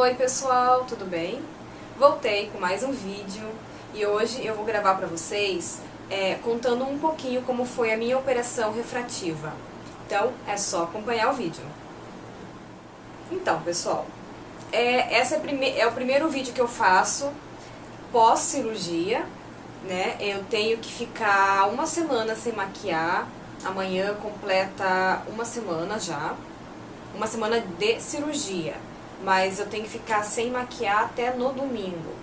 Oi pessoal, tudo bem? Voltei com mais um vídeo e hoje eu vou gravar para vocês contando um pouquinho como foi a minha operação refrativa. Então é só acompanhar o vídeo. Então pessoal, esse é o primeiro vídeo que eu faço pós-cirurgia, né? Eu tenho que ficar uma semana sem maquiar, amanhã completa uma semana já, uma semana de cirurgia. Mas eu tenho que ficar sem maquiar até no domingo.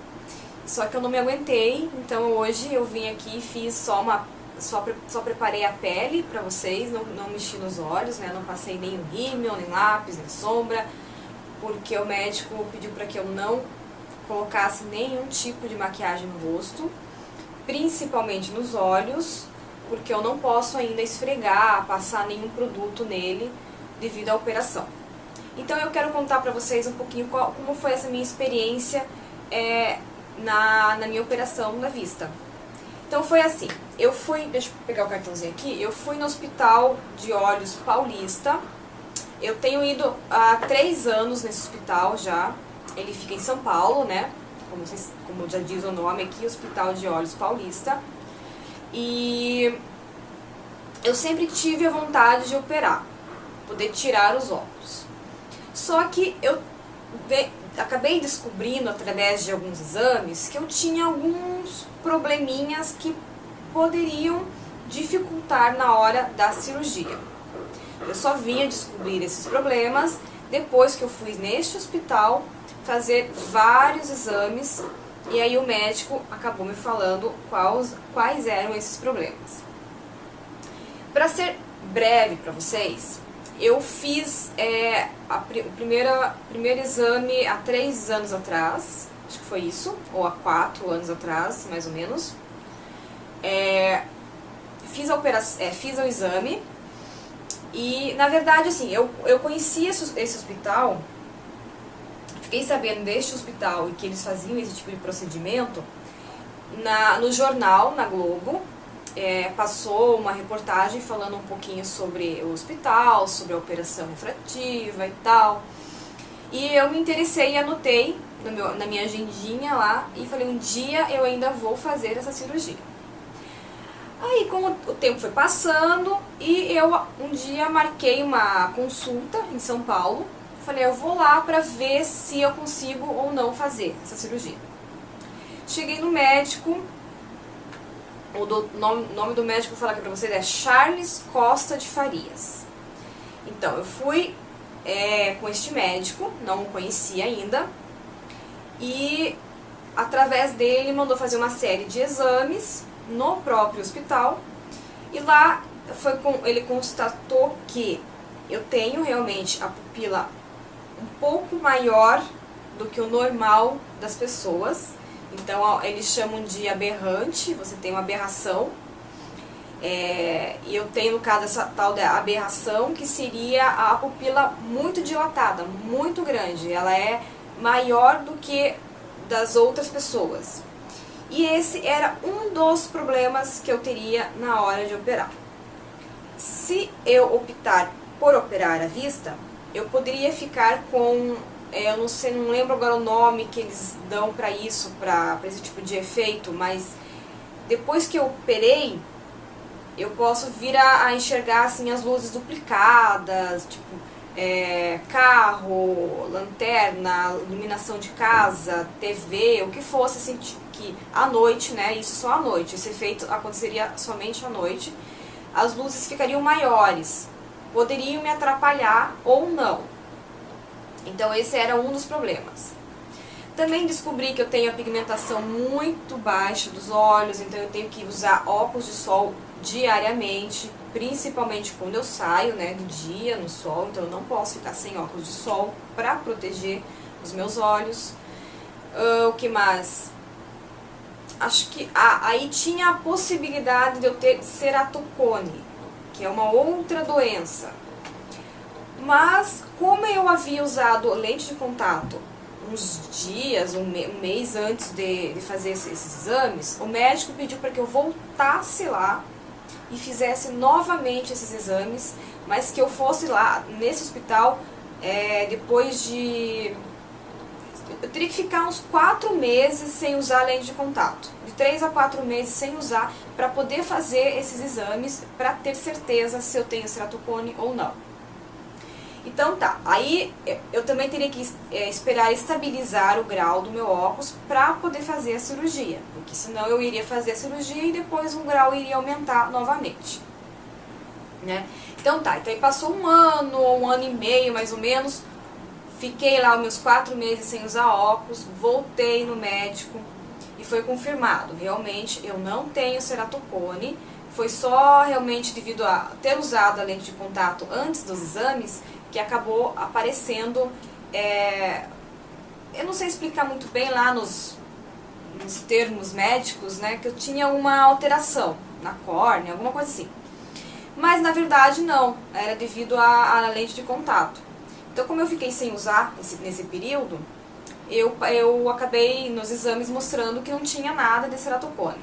Só que eu não me aguentei, então hoje eu vim aqui e fiz só preparei a pele pra vocês, não mexi nos olhos, né? Não passei nem o rímel, nem lápis, nem sombra, porque o médico pediu pra que eu não colocasse nenhum tipo de maquiagem no rosto, principalmente nos olhos, porque eu não posso ainda esfregar, passar nenhum produto nele devido à operação. Então eu quero contar pra vocês um pouquinho como foi essa minha experiência na minha operação na vista. Então foi assim, deixa eu pegar o cartãozinho aqui, eu fui no Hospital de Olhos Paulista. Eu tenho ido há 3 anos nesse hospital já, ele fica em São Paulo, né, como já diz o nome aqui, Hospital de Olhos Paulista. E eu sempre tive a vontade de operar, poder tirar os óculos. Só que eu acabei descobrindo através de alguns exames que eu tinha alguns probleminhas que poderiam dificultar na hora da cirurgia. Eu só vinha descobrir esses problemas depois que eu fui neste hospital fazer vários exames e aí o médico acabou me falando quais eram esses problemas. Para ser breve para vocês, eu fiz o primeiro exame há 3 anos atrás, acho que foi isso, ou há 4 anos atrás, mais ou menos. Fiz o exame e, na verdade, assim, eu conhecia esse hospital, fiquei sabendo deste hospital e que eles faziam esse tipo de procedimento no jornal, na Globo. Passou uma reportagem falando um pouquinho sobre o hospital, sobre a operação refrativa e tal. E eu me interessei e anotei na minha agendinha lá e falei, um dia eu ainda vou fazer essa cirurgia. Aí, como o tempo foi passando, e eu um dia marquei uma consulta em São Paulo. Falei, eu vou lá pra ver se eu consigo ou não fazer essa cirurgia. Cheguei no médico. O nome do médico, vou falar aqui pra vocês, é Charles Costa de Farias. Então, eu fui com este médico, não o conhecia ainda, e através dele mandou fazer uma série de exames no próprio hospital, e lá ele constatou que eu tenho realmente a pupila um pouco maior do que o normal das pessoas. Então, eles chamam de aberrante, você tem uma aberração, e eu tenho, no caso, essa tal da aberração, que seria a pupila muito dilatada, muito grande, ela é maior do que das outras pessoas. E esse era um dos problemas que eu teria na hora de operar. Se eu optar por operar à vista, eu poderia ficar com... eu não lembro agora o nome que eles dão pra isso, pra esse tipo de efeito, mas depois que eu operei, eu posso vir a enxergar assim as luzes duplicadas, tipo carro, lanterna, iluminação de casa, TV, o que fosse, assim, que à noite, né, isso só à noite, esse efeito aconteceria somente à noite, as luzes ficariam maiores, poderiam me atrapalhar ou não. Então esse era um dos problemas. Também descobri que eu tenho a pigmentação muito baixa dos olhos, então eu tenho que usar óculos de sol diariamente, principalmente quando eu saio, né, do dia no sol, então eu não posso ficar sem óculos de sol para proteger os meus olhos. O que mais? Acho que aí tinha a possibilidade de eu ter ceratocone, que é uma outra doença. Mas, como eu havia usado lente de contato uns dias, um mês antes de fazer esses exames, o médico pediu para que eu voltasse lá e fizesse novamente esses exames, mas que eu fosse lá nesse hospital depois de eu teria que ficar uns 4 meses sem usar a lente de contato. De 3 a 4 meses sem usar, para poder fazer esses exames, para ter certeza se eu tenho ceratocone ou não. Então tá, aí eu também teria que esperar estabilizar o grau do meu óculos para poder fazer a cirurgia, porque senão eu iria fazer a cirurgia e depois o grau iria aumentar novamente, né? Então tá, então aí passou um ano ou um ano e meio mais ou menos, fiquei lá os meus 4 meses sem usar óculos, voltei no médico e foi confirmado, realmente eu não tenho ceratocone, foi só realmente devido a ter usado a lente de contato antes dos exames que acabou aparecendo, eu não sei explicar muito bem lá nos termos médicos, né, que eu tinha uma alteração na córnea, alguma coisa assim. Mas na verdade não, era devido à lente de contato. Então como eu fiquei sem usar nesse período, eu acabei nos exames mostrando que não tinha nada de ceratocone.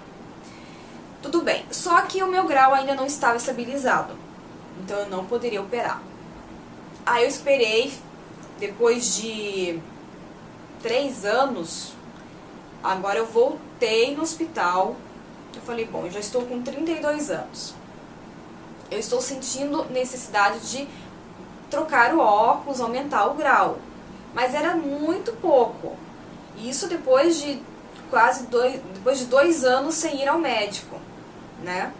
Tudo bem, só que o meu grau ainda não estava estabilizado, então eu não poderia operar. Aí eu esperei, depois de 3 anos, agora eu voltei no hospital, eu falei, bom, eu já estou com 32 anos, eu estou sentindo necessidade de trocar o óculos, aumentar o grau, mas era muito pouco, e isso depois de depois de 2 anos sem ir ao médico, né?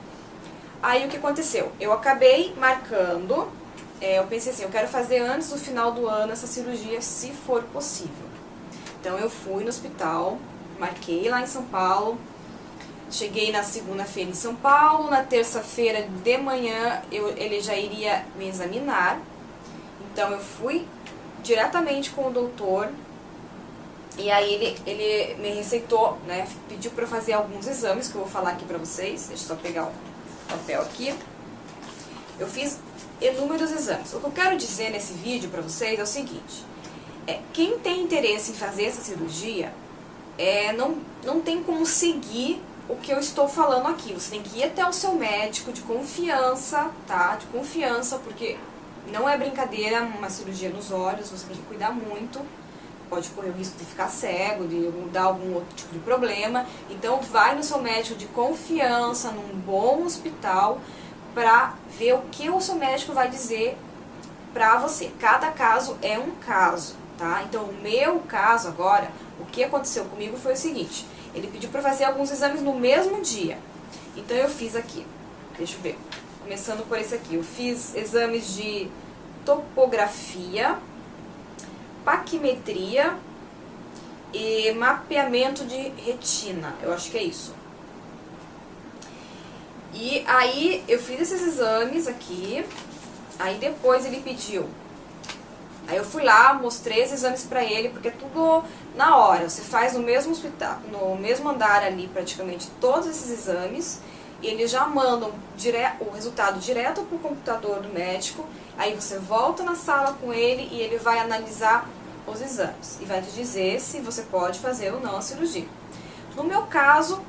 Aí o que aconteceu? Eu acabei marcando, eu pensei assim, eu quero fazer antes do final do ano essa cirurgia, se for possível. Então eu fui no hospital, marquei lá em São Paulo, cheguei na segunda-feira em São Paulo, na terça-feira de manhã ele já iria me examinar. Então eu fui diretamente com o doutor, e aí ele me receitou, né, pediu para fazer alguns exames que eu vou falar aqui para vocês. Deixa eu só pegar o papel aqui. Eu fiz inúmeros exames. O que eu quero dizer nesse vídeo para vocês é o seguinte, quem tem interesse em fazer essa cirurgia, não tem como seguir o que eu estou falando aqui. Você tem que ir até o seu médico de confiança, tá? De confiança, porque não é brincadeira uma cirurgia nos olhos, você tem que cuidar muito. Pode correr o risco de ficar cego, de dar algum outro tipo de problema. Então vai no seu médico de confiança, num bom hospital, para ver o que o seu médico vai dizer pra você. Cada caso é um caso, tá? Então o meu caso agora, o que aconteceu comigo foi o seguinte, ele pediu para fazer alguns exames no mesmo dia. Então eu fiz aqui, deixa eu ver, começando por esse aqui, eu fiz exames de topografia, paquimetria e mapeamento de retina, eu acho que é isso. E aí eu fiz esses exames aqui, aí depois ele pediu, aí eu fui lá, mostrei esses exames pra ele, porque é tudo na hora, você faz no mesmo hospital, no mesmo andar ali praticamente todos esses exames, e eles já mandam o resultado direto pro computador do médico, aí você volta na sala com ele e ele vai analisar os exames, e vai te dizer se você pode fazer ou não a cirurgia. No meu caso,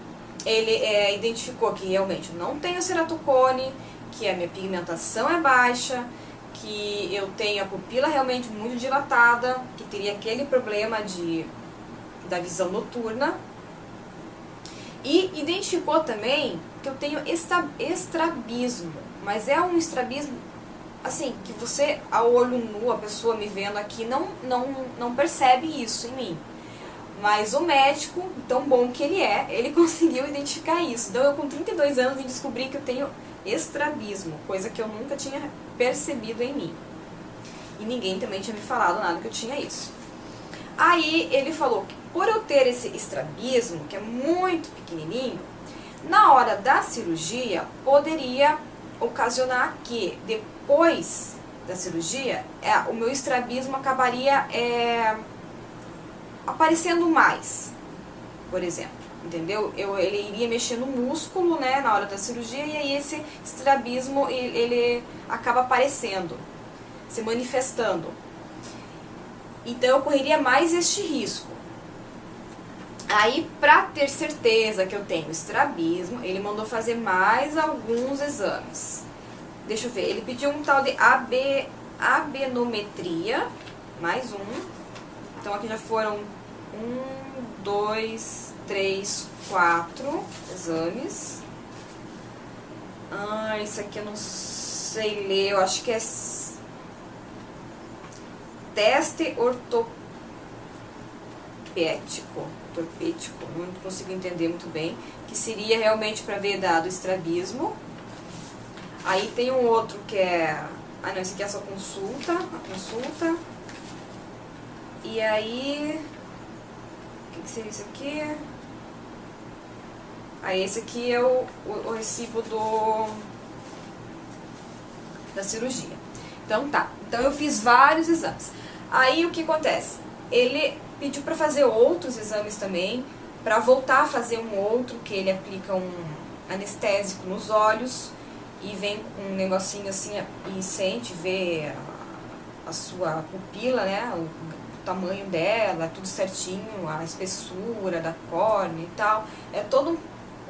ele identificou que realmente não tenho ceratocone, que a minha pigmentação é baixa, que eu tenho a pupila realmente muito dilatada, que teria aquele problema da visão noturna. E identificou também que eu tenho estrabismo, mas é um estrabismo assim, que você, ao olho nu, a pessoa me vendo aqui, não percebe isso em mim. Mas o médico, tão bom que ele conseguiu identificar isso. Então eu com 32 anos descobri que eu tenho estrabismo, coisa que eu nunca tinha percebido em mim. E ninguém também tinha me falado nada que eu tinha isso. Aí ele falou que por eu ter esse estrabismo, que é muito pequenininho, na hora da cirurgia poderia ocasionar que depois da cirurgia o meu estrabismo acabaria aparecendo mais, por exemplo, entendeu? Ele iria mexer no músculo, né, na hora da cirurgia, e aí esse estrabismo ele acaba aparecendo, se manifestando. Então eu correria mais este risco. Aí, pra ter certeza que eu tenho estrabismo, ele mandou fazer mais alguns exames. Deixa eu ver, ele pediu um tal de abenometria, mais um. Então aqui já foram 1, 2, 3, 4 exames. Isso aqui eu não sei ler, eu acho que é teste ortopédico, não consigo entender muito bem, que seria realmente para ver dado estrabismo. Aí tem um outro que é, não, esse aqui é só consulta, a consulta. E aí, o que seria isso aqui? Aí esse aqui é o recibo da cirurgia. Então tá, então eu fiz vários exames. Aí o que acontece? Ele pediu para fazer outros exames também, para voltar a fazer um outro, que ele aplica um anestésico nos olhos e vem com um negocinho assim e sente, vê a sua pupila, né, o tamanho dela, tudo certinho, a espessura da córnea e tal. É todo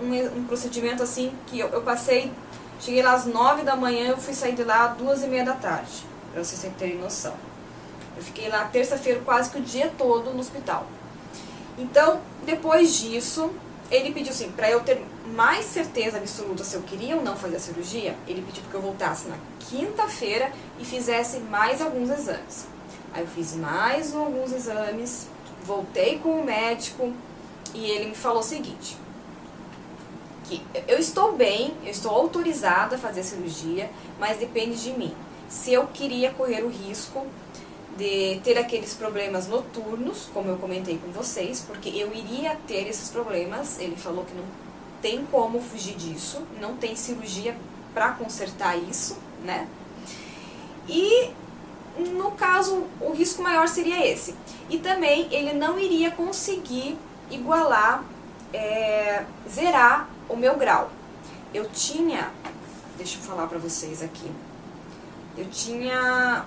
um procedimento assim que eu passei, cheguei lá às 9 da manhã, eu fui sair de lá às 2h30 da tarde, para vocês terem noção. Eu fiquei lá terça-feira quase que o dia todo no hospital. Então, depois disso, ele pediu assim, para eu ter mais certeza absoluta se eu queria ou não fazer a cirurgia, ele pediu que eu voltasse na quinta-feira e fizesse mais alguns exames. Aí eu fiz mais alguns exames, voltei com o médico e ele me falou o seguinte, que eu estou bem, eu estou autorizada a fazer a cirurgia, mas depende de mim. Se eu queria correr o risco de ter aqueles problemas noturnos, como eu comentei com vocês, porque eu iria ter esses problemas, ele falou que não tem como fugir disso, não tem cirurgia para consertar isso, né? E no caso, o risco maior seria esse. E também ele não iria conseguir igualar, zerar o meu grau. Eu tinha, deixa eu falar para vocês aqui, eu tinha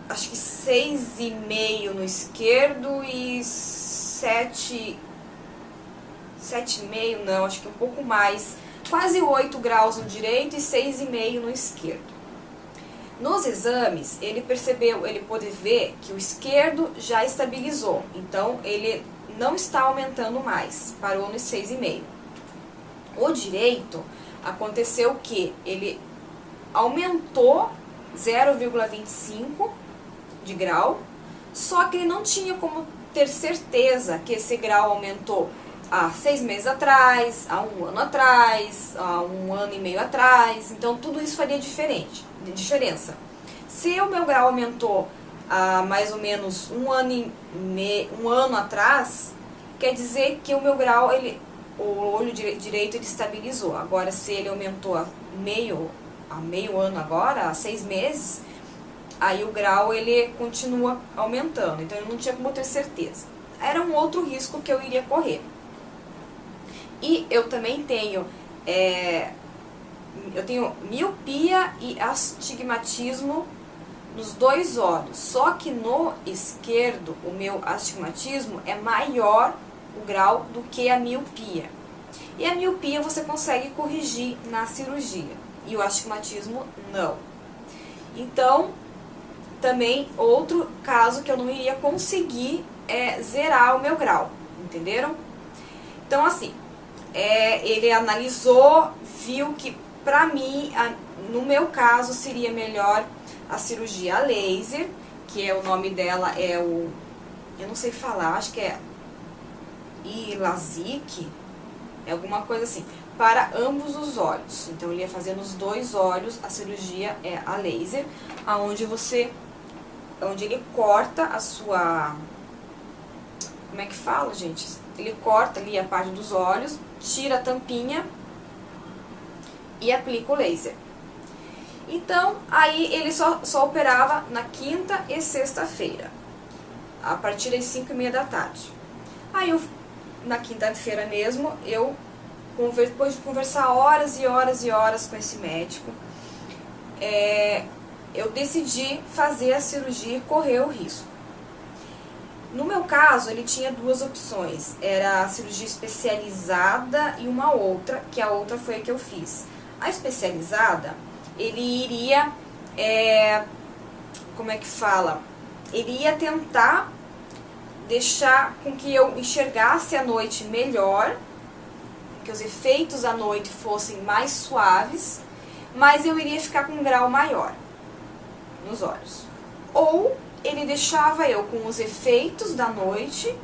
acho que 6,5 no esquerdo e 7,5 não, acho que um pouco mais, quase 8 graus no direito e 6,5 no esquerdo. Nos exames, ele percebeu, ele pôde ver que o esquerdo já estabilizou, então ele não está aumentando mais, parou nos 6,5. O direito, aconteceu que ele aumentou 0,25 de grau, só que ele não tinha como ter certeza que esse grau aumentou há 6 meses atrás, há 1 ano atrás, há 1 ano e meio atrás, então tudo isso faria diferença. Se o meu grau aumentou há mais ou menos 1 ano atrás, quer dizer que o meu grau, o olho direito ele estabilizou. Agora, se ele aumentou há meio ano agora, há 6 meses, aí o grau ele continua aumentando, então eu não tinha como ter certeza. Era um outro risco que eu iria correr. E eu também tenho, miopia e astigmatismo nos 2 olhos, só que no esquerdo o meu astigmatismo é maior o grau do que a miopia. E a miopia você consegue corrigir na cirurgia, e o astigmatismo não. Então, também outro caso que eu não iria conseguir zerar o meu grau, entenderam? Então assim, ele analisou, viu que pra mim, no meu caso, seria melhor a cirurgia a laser, que o nome dela eu não sei falar, acho que é LASIK, alguma coisa assim, para ambos os olhos. Então ele ia fazer nos 2 olhos, a cirurgia é a laser, onde ele corta a sua, como é que fala, gente? Ele corta ali a parte dos olhos, tira a tampinha e aplica o laser. Então, aí ele só operava na quinta e sexta-feira, a partir das 5h30 da tarde. Aí, na quinta-feira mesmo, depois de conversar horas e horas e horas com esse médico, eu decidi fazer a cirurgia e correr o risco. No meu caso, ele tinha 2 opções, era a cirurgia especializada e uma outra, que a outra foi a que eu fiz. A especializada, ele iria, como é que fala? Ele ia tentar deixar com que eu enxergasse a noite melhor, que os efeitos à noite fossem mais suaves, mas eu iria ficar com um grau maior nos olhos. Ou ele deixava eu com os efeitos da noite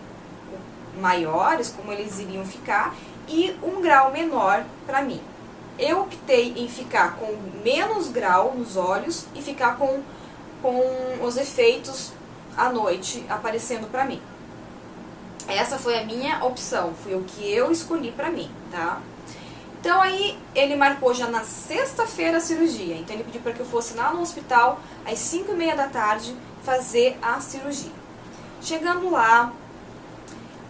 maiores, como eles iriam ficar, e um grau menor para mim. Eu optei em ficar com menos grau nos olhos e ficar com os efeitos à noite aparecendo para mim. Essa foi a minha opção, foi o que eu escolhi para mim, tá? Então aí ele marcou já na sexta-feira a cirurgia. Então ele pediu para que eu fosse lá no hospital às 5h30 da tarde fazer a cirurgia. Chegando lá,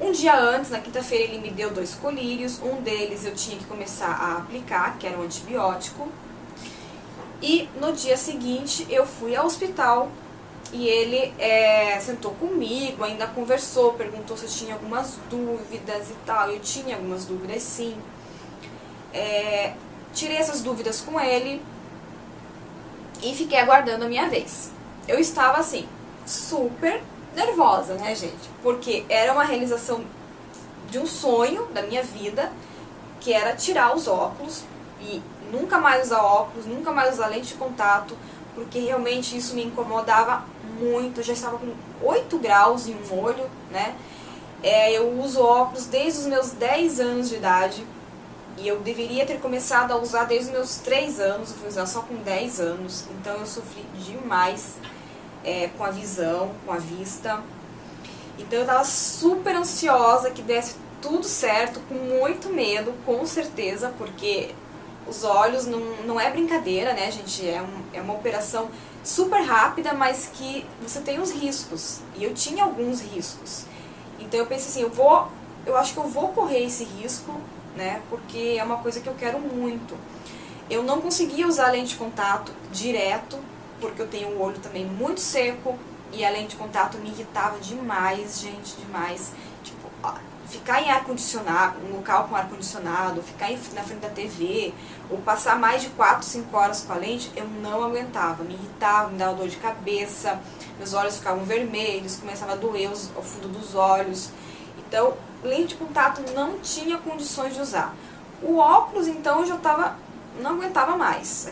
um dia antes, na quinta-feira, ele me deu 2 colírios. Um deles eu tinha que começar a aplicar, que era um antibiótico. E no dia seguinte eu fui ao hospital e ele sentou comigo, ainda conversou, perguntou se eu tinha algumas dúvidas e tal. Eu tinha algumas dúvidas, sim. Tirei essas dúvidas com ele e fiquei aguardando a minha vez. Eu estava assim, super nervosa, né, gente? Porque era uma realização de um sonho da minha vida, que era tirar os óculos e nunca mais usar óculos, nunca mais usar lente de contato, porque realmente isso me incomodava muito. Eu já estava com 8 graus em um olho, né? Eu uso óculos desde os meus 10 anos de idade e eu deveria ter começado a usar desde os meus 3 anos, eu fui usar só com 10 anos, então eu sofri demais com a visão, com a vista. Então eu tava super ansiosa que desse tudo certo, com muito medo, com certeza, porque os olhos não é brincadeira, né, gente? É uma operação super rápida, mas que você tem os riscos. E eu tinha alguns riscos. Então eu pensei assim, eu acho que eu vou correr esse risco, né? Porque é uma coisa que eu quero muito. Eu não conseguia usar lente de contato direto, porque eu tenho o olho também muito seco e a lente de contato me irritava demais, gente, demais. Tipo, ficar em ar-condicionado, um local com ar-condicionado, ficar na frente da TV, ou passar mais de 4, 5 horas com a lente, eu não aguentava, me irritava, me dava dor de cabeça, meus olhos ficavam vermelhos, começava a doer o fundo dos olhos. Então, lente de contato não tinha condições de usar. O óculos, então, eu já não aguentava mais.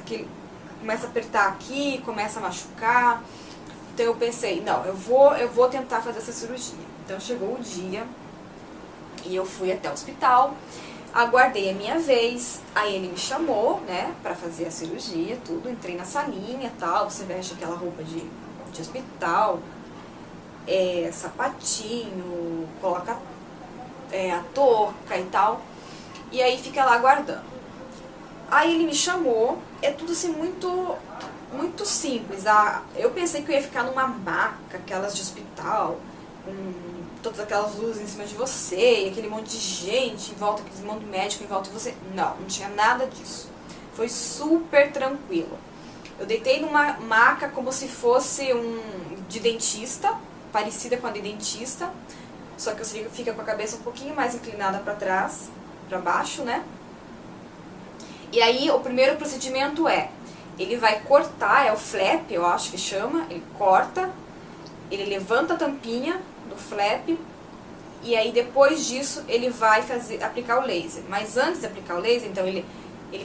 Começa a apertar aqui, começa a machucar. Então eu pensei, não, eu vou tentar fazer essa cirurgia. Então chegou o dia e eu fui até o hospital, aguardei a minha vez, aí ele me chamou, né, pra fazer a cirurgia, tudo, entrei na salinha e tal, você veste aquela roupa de hospital, sapatinho, coloca a touca e tal, e aí fica lá aguardando. Aí ele me chamou, tudo assim muito, muito simples. Eu pensei que eu ia ficar numa maca, aquelas de hospital, com todas aquelas luzes em cima de você, e aquele monte de gente em volta, aquele monte de médico em volta de você. Não tinha nada disso. Foi super tranquilo. Eu deitei numa maca como se fosse de dentista, parecida com a de dentista, só que você fica com a cabeça um pouquinho mais inclinada para trás, para baixo, né? E aí o primeiro procedimento ele vai cortar, o flap, eu acho que chama, ele corta, ele levanta a tampinha do flap e aí depois disso ele vai aplicar o laser. Mas antes de aplicar o laser, então ele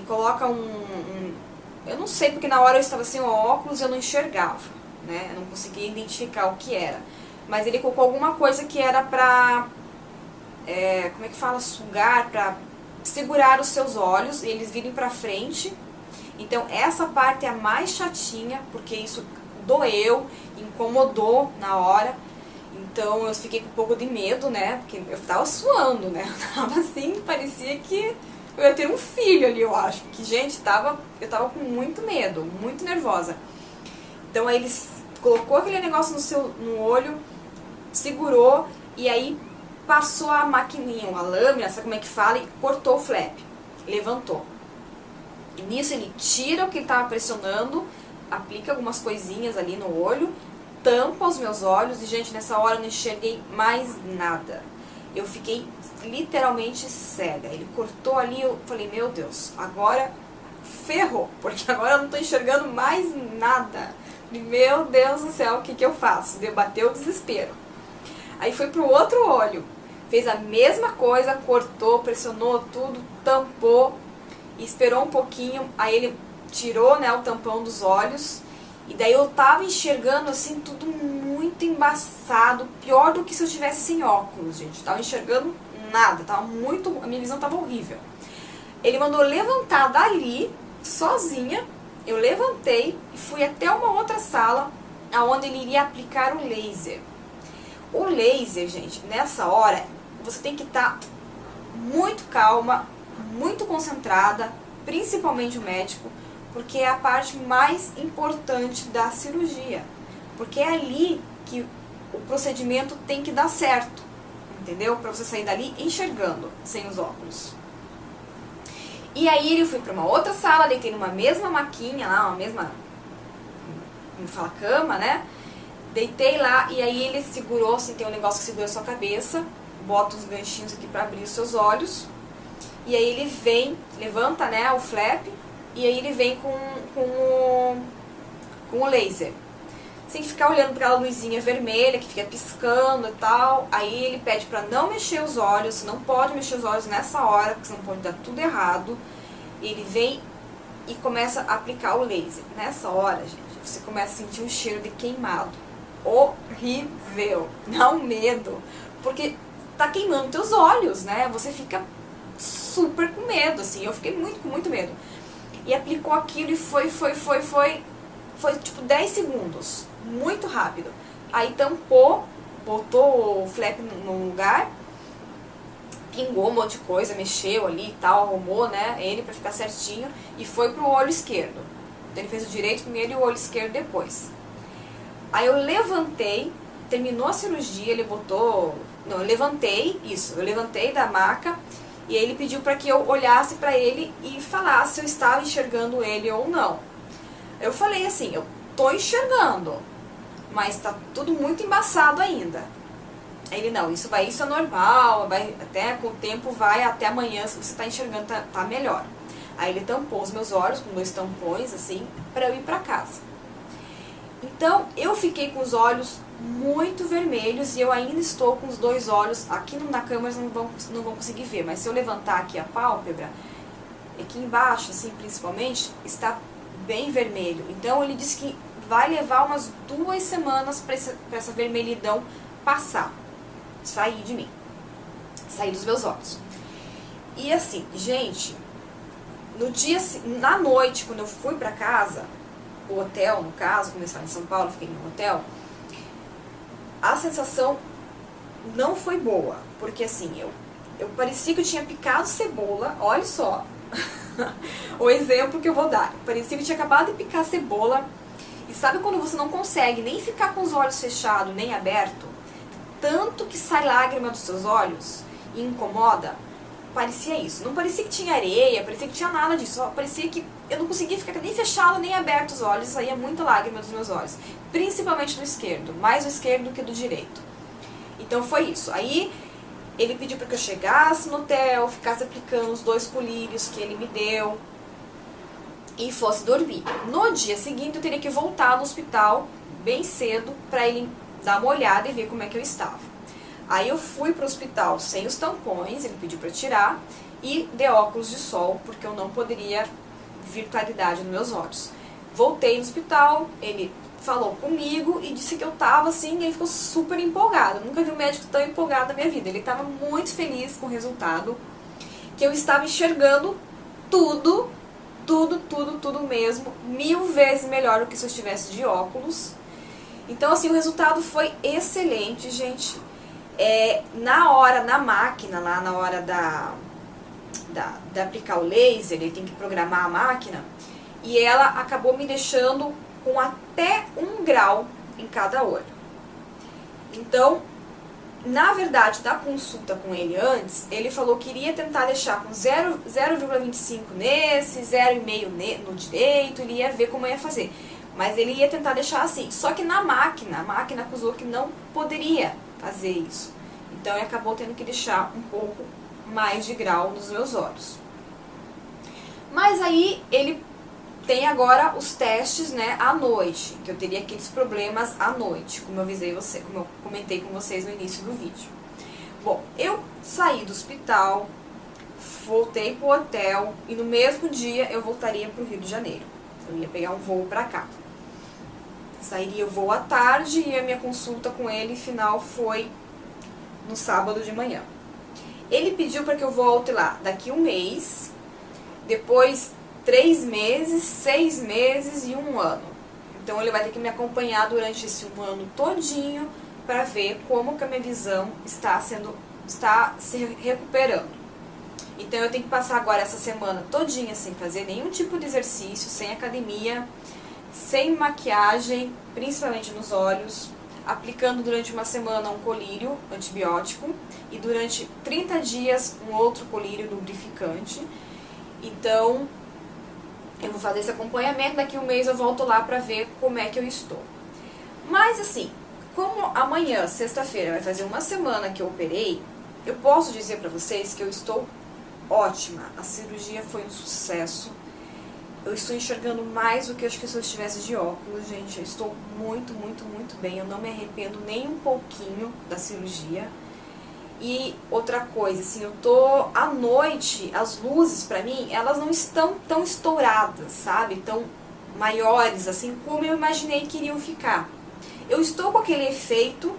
coloca eu não sei, porque na hora eu estava sem o óculos e eu não enxergava, né? Eu não conseguia identificar o que era. Mas ele colocou alguma coisa que era pra, como é que fala, sugar, pra segurar os seus olhos e eles virem pra frente. Então essa parte é a mais chatinha, porque isso doeu, incomodou na hora. Então eu fiquei com um pouco de medo, né, porque eu tava suando, né, eu tava assim, parecia que eu ia ter um filho ali, eu acho. Porque, gente, eu tava com muito medo, muito nervosa. Então aí ele colocou aquele negócio no olho, segurou e aí passou a maquininha, uma lâmina, sabe como é que fala, e cortou o flap, levantou. E nisso ele tira o que ele estava pressionando, aplica algumas coisinhas ali no olho, tampa os meus olhos e, gente, nessa hora eu não enxerguei mais nada. Eu fiquei literalmente cega. Ele cortou ali, eu falei, meu Deus, agora ferrou, porque agora eu não estou enxergando mais nada. Meu Deus do céu, o que eu faço? Bateu o desespero. Aí foi pro outro olho, fez a mesma coisa, cortou, pressionou tudo, tampou e esperou um pouquinho. Aí ele tirou, né, o tampão dos olhos. E daí eu tava enxergando assim tudo muito embaçado, pior do que se eu tivesse sem óculos, gente. Tava enxergando nada, tava muito, a minha visão tava horrível. Ele mandou levantar dali, sozinha. Eu levantei e fui até uma outra sala, onde ele iria aplicar o laser. O laser, gente, nessa hora, você tem que estar muito calma, muito concentrada, principalmente o médico, porque é a parte mais importante da cirurgia. Porque é ali que o procedimento tem que dar certo, entendeu? Para você sair dali enxergando, sem os óculos. E aí ele foi para uma outra sala, deitei numa mesma maquinha lá, uma mesma, como fala, cama, né? Deitei lá e aí ele segurou, assim, tem um negócio que segura a sua cabeça, bota os ganchinhos aqui para abrir os seus olhos. E aí ele vem, levanta, né, o flap, e aí ele vem com o laser. Você tem que ficar olhando para aquela luzinha vermelha que fica piscando e tal. Aí ele pede para não mexer os olhos, você não pode mexer os olhos nessa hora, porque senão pode dar tudo errado. Ele vem e começa a aplicar o laser. Nessa hora, gente, você começa a sentir um cheiro de queimado. Horrível, dá um medo, porque tá queimando teus olhos, né? Você fica super com medo, assim. Eu fiquei com muito medo. E aplicou aquilo e foi tipo 10 segundos, muito rápido. Aí tampou, botou o flap no lugar, pingou um monte de coisa, mexeu ali e tal, arrumou, né, ele pra ficar certinho e foi pro olho esquerdo. Então ele fez o direito primeiro e o olho esquerdo depois. Aí eu levantei, terminou a cirurgia, ele botou... Não, eu levantei da maca e ele pediu para que eu olhasse para ele e falasse se eu estava enxergando ele ou não. Eu falei assim, eu tô enxergando, mas tá tudo muito embaçado ainda. Aí ele, não, isso é normal, até com o tempo vai, até amanhã, se você tá enxergando, tá melhor. Aí ele tampou os meus olhos com 2 tampões, assim, para eu ir para casa. Então, eu fiquei com os olhos muito vermelhos e eu ainda estou com os 2 olhos, aqui na câmera não vão conseguir ver, mas se eu levantar aqui a pálpebra, aqui embaixo, assim, principalmente, está bem vermelho. Então, ele disse que vai levar umas 2 semanas para essa vermelhidão passar, sair de mim, sair dos meus olhos. E assim, gente, na noite, quando eu fui para casa, o hotel, no caso, como eu estava em São Paulo, fiquei no hotel, a sensação não foi boa, porque assim, eu parecia que eu tinha picado cebola, olha só o exemplo que eu vou dar, parecia que eu tinha acabado de picar cebola, e sabe quando você não consegue nem ficar com os olhos fechados, nem aberto, tanto que sai lágrima dos seus olhos e incomoda? Parecia isso, não parecia que tinha areia, parecia que tinha nada disso, só parecia que eu não conseguia ficar nem fechado nem aberto os olhos, saía muita lágrima dos meus olhos, principalmente do esquerdo, mais do esquerdo do que do direito. Então foi isso. Aí ele pediu para que eu chegasse no hotel, ficasse aplicando os 2 colírios que ele me deu e fosse dormir. No dia seguinte eu teria que voltar no hospital bem cedo para ele dar uma olhada e ver como é que eu estava. Aí eu fui para o hospital sem os tampões, ele pediu para tirar, e de óculos de sol, porque eu não poderia vir claridade nos meus olhos. Voltei no hospital, ele falou comigo e disse que eu tava assim, e ele ficou super empolgado. Eu nunca vi um médico tão empolgado na minha vida. Ele estava muito feliz com o resultado, que eu estava enxergando tudo mesmo, 1000 vezes melhor do que se eu estivesse de óculos. Então assim, o resultado foi excelente, gente. Na hora, na máquina, lá na hora de aplicar o laser, ele tem que programar a máquina, e ela acabou me deixando com até 1 grau em cada olho. Então, na verdade, da consulta com ele antes, ele falou que iria tentar deixar com 0,25 nesse, 0,5 no direito, ele ia ver como ia fazer. Mas ele ia tentar deixar assim. Só que na máquina, a máquina acusou que não poderia fazer isso. Então ele acabou tendo que deixar um pouco mais de grau nos meus olhos. Mas aí ele tem agora os testes, né, à noite, que eu teria aqueles problemas à noite, como eu avisei você, como eu comentei com vocês no início do vídeo. Bom, eu saí do hospital, voltei pro hotel e no mesmo dia eu voltaria para o Rio de Janeiro. Eu ia pegar um voo para cá. Sairia o voo à tarde e a minha consulta com ele final foi no sábado de manhã. Ele pediu para que eu volte lá daqui um mês, depois 3 meses, 6 meses e 1 ano. Então ele vai ter que me acompanhar durante esse 1 ano todinho para ver como que a minha visão está se recuperando. Então eu tenho que passar agora essa semana todinha sem fazer nenhum tipo de exercício, sem academia, sem maquiagem, principalmente nos olhos, aplicando durante uma semana um colírio antibiótico e durante 30 dias um outro colírio lubrificante. Então eu vou fazer esse acompanhamento, daqui um mês eu volto lá pra ver como é que eu estou. Mas assim, como amanhã, sexta-feira, vai fazer uma semana que eu operei, eu posso dizer pra vocês que eu estou ótima. A cirurgia foi um sucesso. Eu estou enxergando mais do que eu acho que se eu estivesse de óculos, gente. Eu estou muito, muito, muito bem. Eu não me arrependo nem um pouquinho da cirurgia. E outra coisa, assim, eu tô à noite, as luzes pra mim, elas não estão tão estouradas, sabe? Tão maiores, assim, como eu imaginei que iriam ficar. Eu estou com aquele efeito,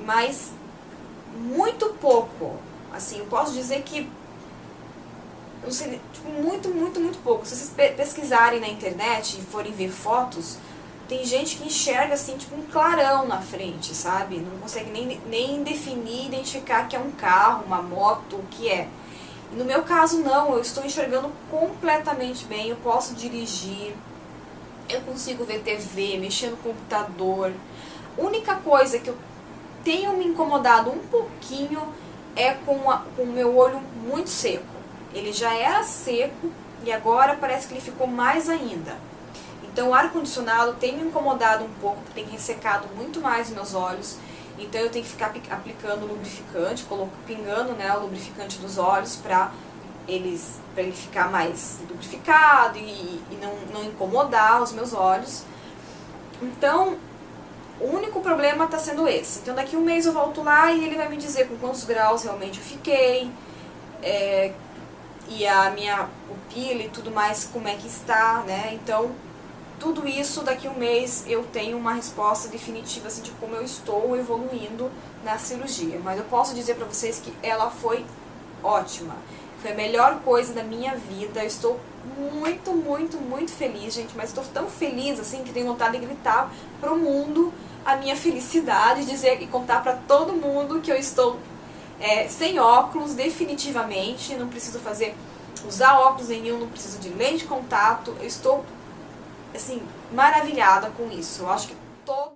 mas muito pouco. Assim, eu posso dizer que, não sei, tipo, muito, muito, muito pouco. Se vocês pesquisarem na internet e forem ver fotos, tem gente que enxerga assim, tipo um clarão na frente, sabe? Não consegue nem definir, identificar que é um carro, uma moto, o que é. E no meu caso não, eu estou enxergando completamente bem, eu posso dirigir, eu consigo ver TV, mexer no computador. A única coisa que eu tenho me incomodado um pouquinho é com o meu olho muito seco. Ele já era seco e agora parece que ele ficou mais ainda. Então o ar-condicionado tem me incomodado um pouco, tem ressecado muito mais meus olhos. Então eu tenho que ficar aplicando lubrificante, pingando, né, o lubrificante dos olhos para ele ficar mais lubrificado e não incomodar os meus olhos. Então o único problema está sendo esse. Então daqui um mês eu volto lá e ele vai me dizer com quantos graus realmente eu fiquei, e a minha pupila e tudo mais, como é que está, né? Então tudo isso, daqui um mês eu tenho uma resposta definitiva assim, de como eu estou evoluindo na cirurgia. Mas eu posso dizer pra vocês que ela foi ótima. Foi a melhor coisa da minha vida. Eu estou muito, muito, muito feliz, gente. Mas estou tão feliz assim que tenho vontade de gritar pro mundo a minha felicidade, dizer e contar pra todo mundo que eu estou sem óculos definitivamente. Não preciso usar óculos nenhum, não preciso de lente de contato. Eu estou assim, maravilhada com isso. Eu acho que todo